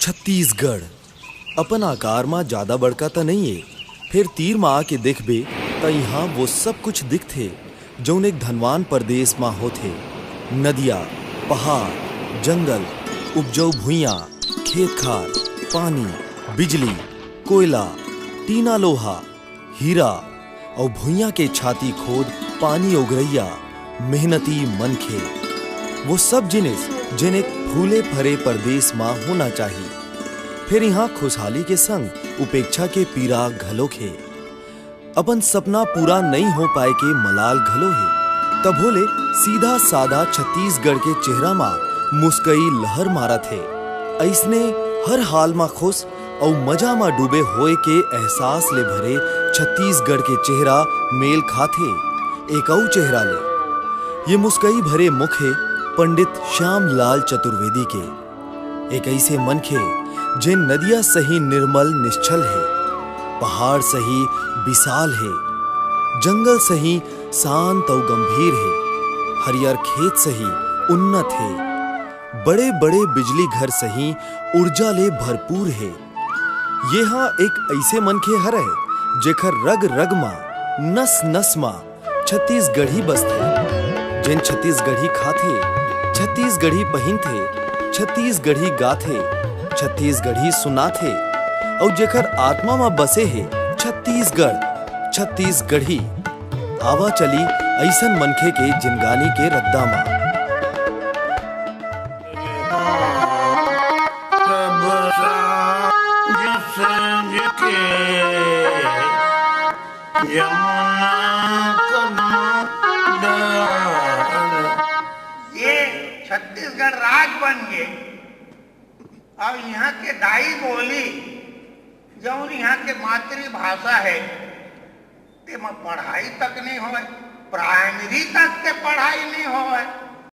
छत्तीसगढ़ अपन आकार में ज्यादा बड़का तो नहीं है, फिर तीर में आके देखबे तो यहाँ वो सब कुछ दिखथे जौन एक धनवान प्रदेश में होथे। नदिया, पहाड़, जंगल, उपजाऊ भुइयां, खेत खार, पानी, बिजली, कोयला, टीना लोहा, हीरा और भुइयां के छाती खोद पानी ओगरैया मेहनती मनखे, वो सब जिनिस जिन एक फूले भरे प्रदेश में होना चाहिए। फिर यहाँ खुशहाली के संग उपेक्षा के पीरा घलोक है। अपन सपना पूरा नहीं हो पाए के मलाल घलो है। तब होले सीधा सादा छत्तीसगढ़ के चेहरा में मुस्कई लहर मारा थे। ऐसने हर हाल में खुश और मजा में डूबे होए के एहसास ले भरे छत्तीसगढ़ के चेहरा मेल खाथे एक और चेहरा ले। ये मुस्कई भरे मुख है पंडित श्यामलाल चतुर्वेदी के। एक ऐसे मनखे जिन नदिया सही निर्मल निश्चल है, पहाड़ सही विशाल है, जंगल सही शांत और गंभीर है, हरियर खेत सही उन्नत है, बड़े बड़े बिजली घर सही ऊर्जा ले भरपूर है। ये हाँ एक ऐसे मनखे हरे जेखर रग रग मा नस नस मा छत्तीसगढ़ी बसथे। जिन छत्तीसगढ़ी खाथे, छत्तीसगढ़ी पहिनथे, छत्तीसगढ़ी गाथे, छत्तीसगढ़ी सुनाथे और जेखर आत्मा में बसे है छत्तीसगढ़ छत्तीसगढ़ी। आवा चली ऐसन मनखे के जिनगानी के रद्दा मा। ये छत्तीसगढ़ राज बन गए और यहाँ के दाई बोली जौन यहाँ के मातृभाषा है ते में पढ़ाई तक नहीं होए, प्राइमरी तक के पढ़ाई नहीं होए।